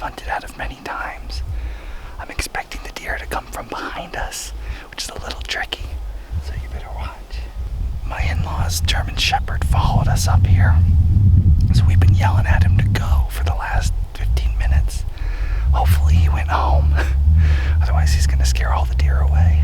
hunted out of many times. I'm expecting the deer to come from behind us, which is a little tricky, so you better watch. My in-law's German Shepherd followed us up here, so we've been yelling at him to go for the last 15 minutes. Hopefully he went home, otherwise he's gonna scare all the deer away.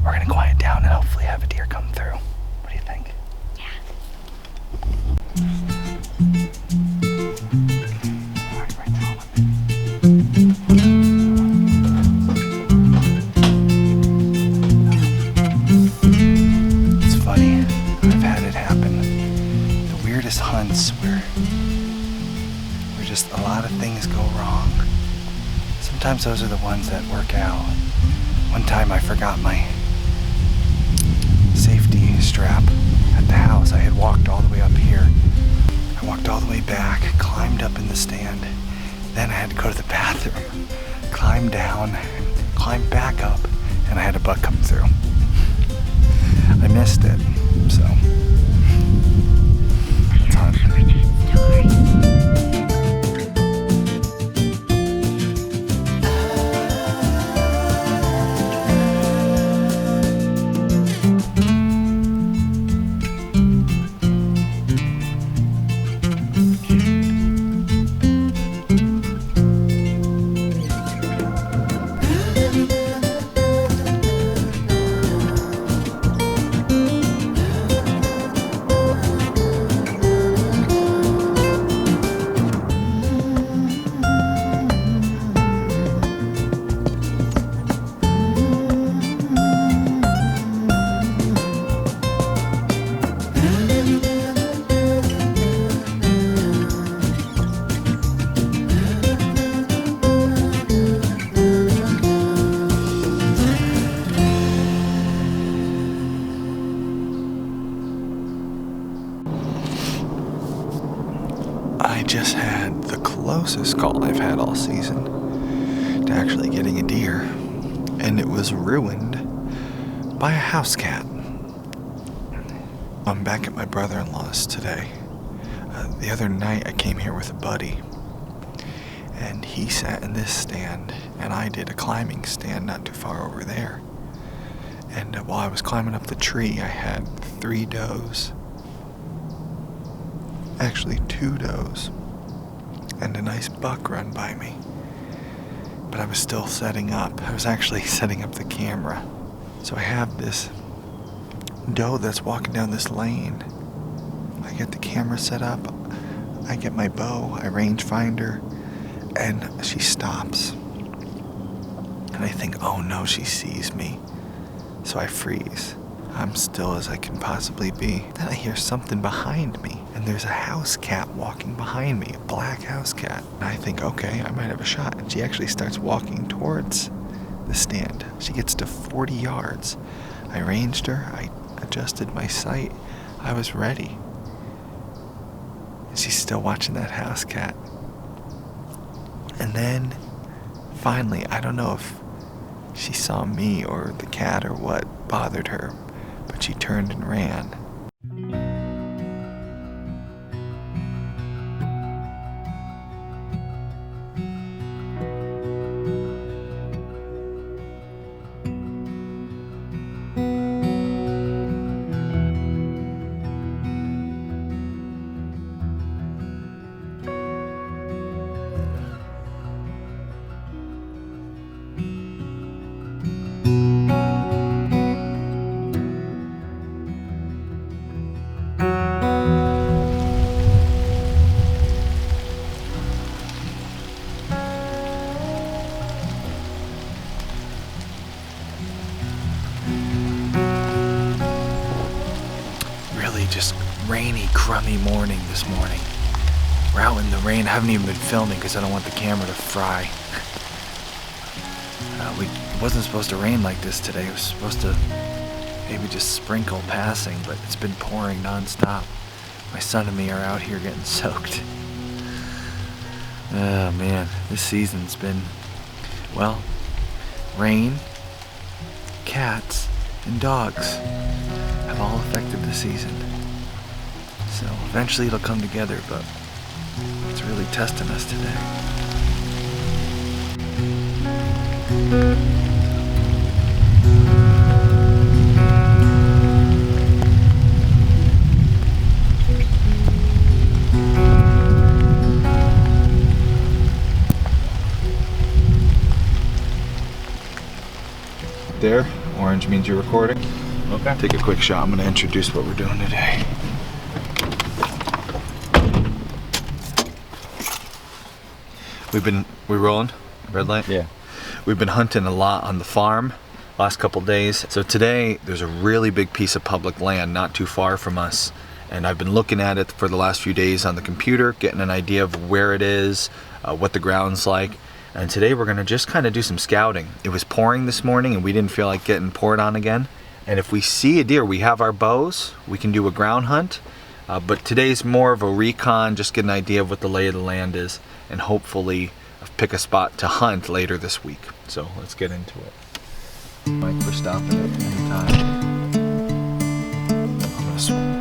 We're gonna quiet down and hopefully have a deer come through. What do you think? It's funny, I've had it happen. The weirdest hunts where just a lot of things go wrong. Sometimes those are the ones that work out. One time I forgot my safety strap at the house. I had walked all the way up here. I walked all the way back, climbed up in the stand. Then I had to go to the bathroom, climb down, climb back up, and I had a buck come through. I missed it, so let's hunt. I just had the closest call I've had all season to actually getting a deer, and it was ruined by a house cat. I'm back at my brother-in-law's today. The other night I came here with a buddy, and he sat in this stand, and I did a climbing stand not too far over there. And while I was climbing up the tree, I had 3 does. Actually 2 does, and a nice buck run by me. But I was still setting up. I was actually setting up the camera. So I have this doe that's walking down this lane. I get the camera set up. I get my bow. I range find her, and she stops. And I think, oh no, she sees me. So I freeze. I'm still as I can possibly be. Then I hear something behind me, and there's a house cat walking behind me, a black house cat. And I think, okay, I might have a shot. And she actually starts walking towards the stand. She gets to 40 yards. I ranged her, I adjusted my sight, I was ready. And she's still watching that house cat. And then, finally, I don't know if she saw me or the cat or what bothered her, but she turned and ran. Just rainy, crummy morning this morning. We're out in the rain. I haven't even been filming because I don't want the camera to fry. It wasn't supposed to rain like this today. It was supposed to maybe just sprinkle passing, but it's been pouring nonstop. My son and me are out here getting soaked. Oh man, this season's been, well, rain, cats, and dogs have all affected the season. So eventually it'll come together, but it's really testing us today. There, orange means you're recording. Okay. Take a quick shot. I'm going to introduce what we're doing today. We rolling? Red light? Yeah. We've been hunting a lot on the farm last couple days. So today there's a really big piece of public land not too far from us. And I've been looking at it for the last few days on the computer, getting an idea of where it is, what the ground's like. And today we're gonna just kind of do some scouting. It was pouring this morning and we didn't feel like getting poured on again. And if we see a deer, we have our bows, we can do a ground hunt. But today's more of a recon, just get an idea of what the lay of the land is and hopefully pick a spot to hunt later this week. So let's get into it. Mike, we're stopping at any time. I'm gonna swim.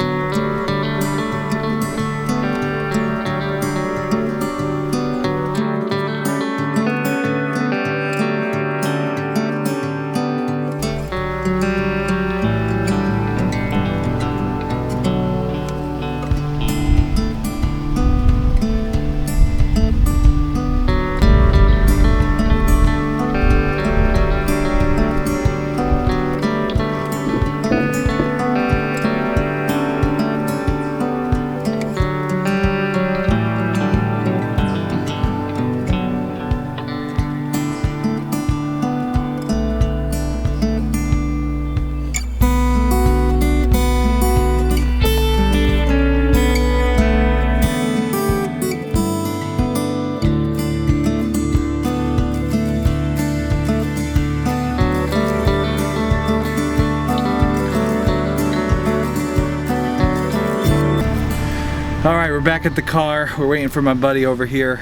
All right, we're back at the car. We're waiting for my buddy over here.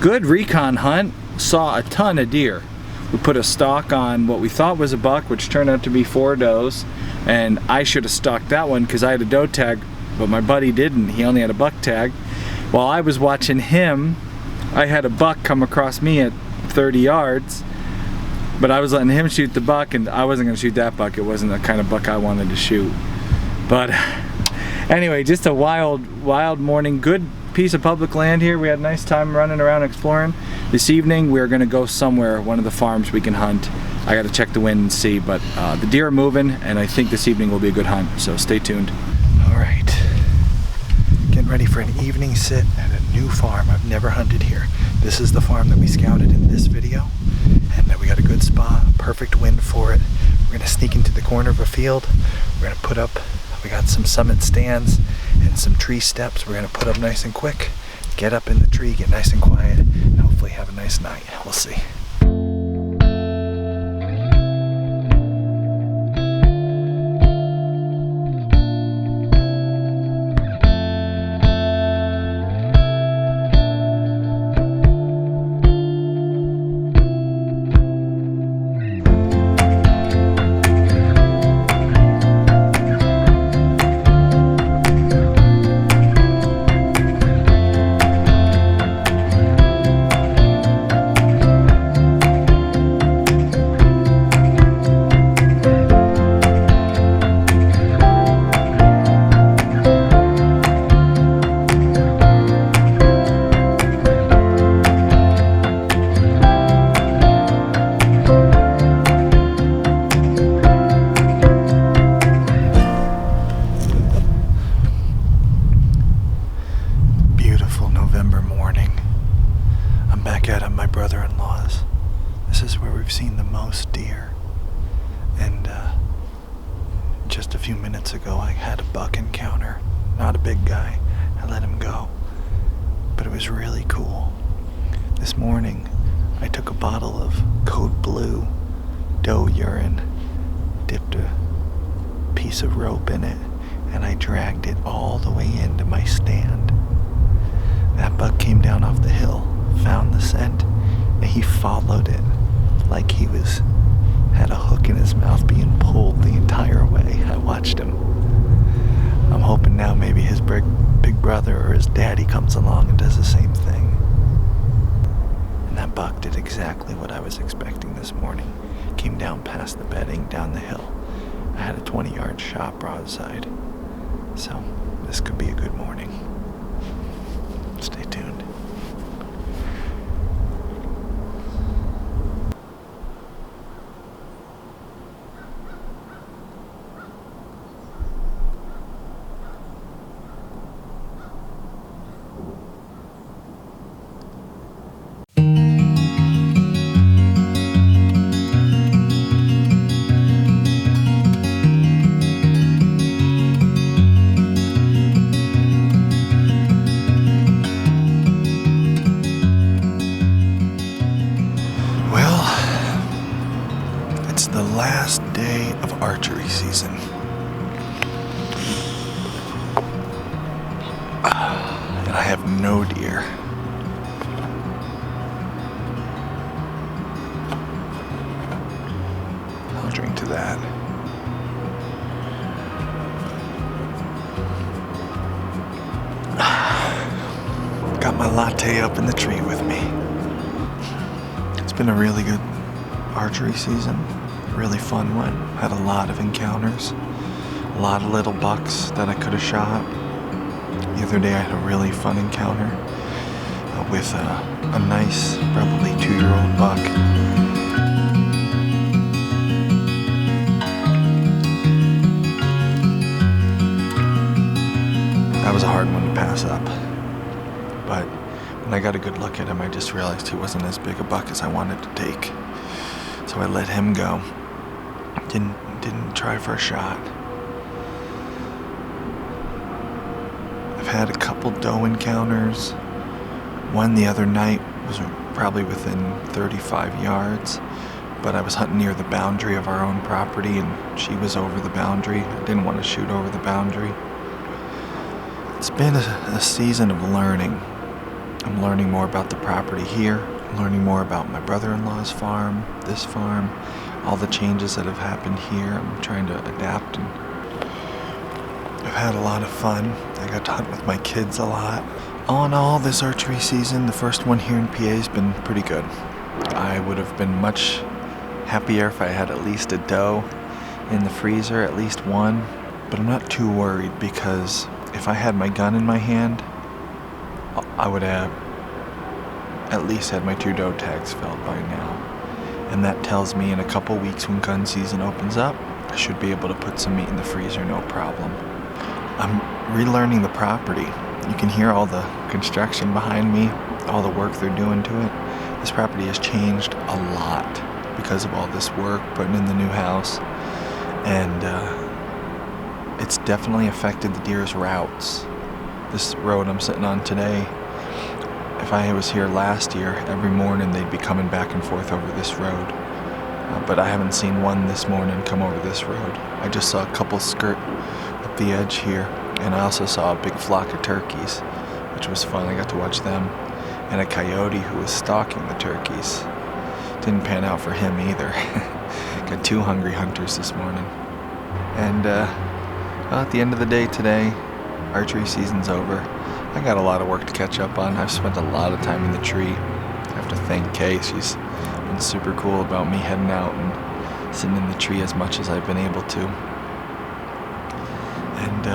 Good recon hunt. Saw a ton of deer. We put a stalk on what we thought was a buck, which turned out to be 4 does. And I should have stalked that one because I had a doe tag, but my buddy didn't. He only had a buck tag. While I was watching him, I had a buck come across me at 30 yards, but I was letting him shoot the buck, and I wasn't gonna shoot that buck. It wasn't the kind of buck I wanted to shoot. But anyway, just a wild morning. Good piece of public land here. We had a nice time running around exploring. This evening we're gonna go somewhere, one of the farms we can hunt. I gotta check the wind and see, but the deer are moving, and I think this evening will be a good hunt, so stay tuned. All right, getting ready for an evening sit at a new farm. I've never hunted here. This is the farm that we scouted in this video, and we got a good spot, perfect wind for it. We're gonna sneak into the corner of a field. We're gonna put up, we got some summit stands and some tree steps we're gonna put up nice and quick, get up in the tree, get nice and quiet, and hopefully have a nice night. We'll see. Brother-in-law's. This is where we've seen the most deer, and just a few minutes ago I had a buck encounter. Not a big guy. I let him go, but it was really cool. This morning I took a bottle of Code Blue doe urine, dipped a piece of rope in it, and I dragged it all the way into my stand. That buck came down off the hill, found the scent, and he followed it like he had a hook in his mouth being pulled the entire way. I watched him. I'm hoping now maybe his big brother or his daddy comes along and does the same thing. And that buck did exactly what I was expecting this morning. Came down past the bedding, down the hill. I had a 20-yard shot broadside. So, this could be a good morning. Stay tuned. It's the last day of archery season. And I have no deer. I'll drink to that. Got my latte up in the tree with me. It's been a really good archery season. Really fun one. Had a lot of encounters. A lot of little bucks that I could have shot. The other day I had a really fun encounter with a nice, probably 2-year-old buck. That was a hard one to pass up. But when I got a good look at him, I just realized he wasn't as big a buck as I wanted to take. So I let him go. Didn't try for a shot. I've had a couple doe encounters. One the other night was probably within 35 yards, but I was hunting near the boundary of our own property and she was over the boundary. I didn't want to shoot over the boundary. It's been a season of learning. I'm learning more about the property here, learning more about my brother-in-law's farm, this farm, all the changes that have happened here. I'm trying to adapt, and I've had a lot of fun. I got to hunt with my kids a lot. All in all, this archery season, the first one here in PA, has been pretty good. I would have been much happier if I had at least a doe in the freezer, at least one, but I'm not too worried because if I had my gun in my hand, I would have at least had my 2 doe tags filled by now. And that tells me in a couple weeks when gun season opens up, I should be able to put some meat in the freezer, no problem. I'm relearning the property. You can hear all the construction behind me, all the work they're doing to it. This property has changed a lot because of all this work, putting in the new house. And it's definitely affected the deer's routes. This road I'm sitting on today, if I was here last year, every morning they'd be coming back and forth over this road. But I haven't seen one this morning come over this road. I just saw a couple skirt up the edge here, and I also saw a big flock of turkeys, which was fun. I got to watch them, and a coyote who was stalking the turkeys. Didn't pan out for him either. Got 2 hungry hunters this morning. And well, at the end of the day today, archery season's over. I got a lot of work to catch up on. I've spent a lot of time in the tree. I have to thank Kay. She's been super cool about me heading out and sitting in the tree as much as I've been able to. And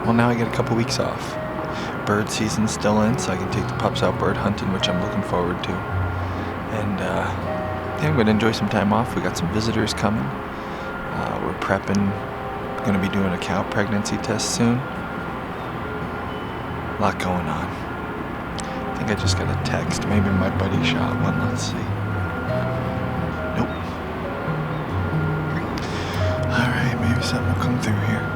well, now I get a couple weeks off. Bird season's still in, so I can take the pups out bird hunting, which I'm looking forward to. And yeah, I'm going to enjoy some time off. We got some visitors coming. We're prepping. Going to be doing a cow pregnancy test soon. A lot going on. I think I just got a text. Maybe my buddy shot one. Let's see. Nope. Alright, maybe something will come through here.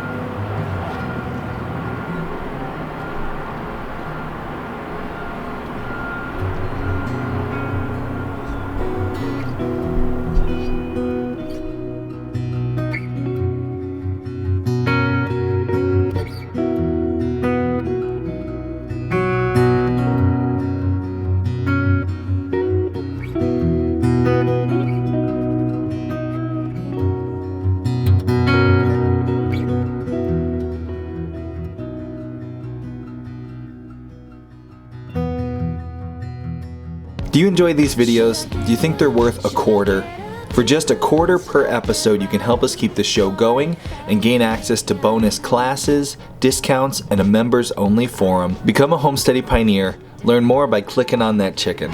Do you enjoy these videos? Do you think they're worth a quarter? For just a quarter per episode, you can help us keep the show going and gain access to bonus classes, discounts, and a members-only forum. Become a Homesteady Pioneer. Learn more by clicking on that chicken.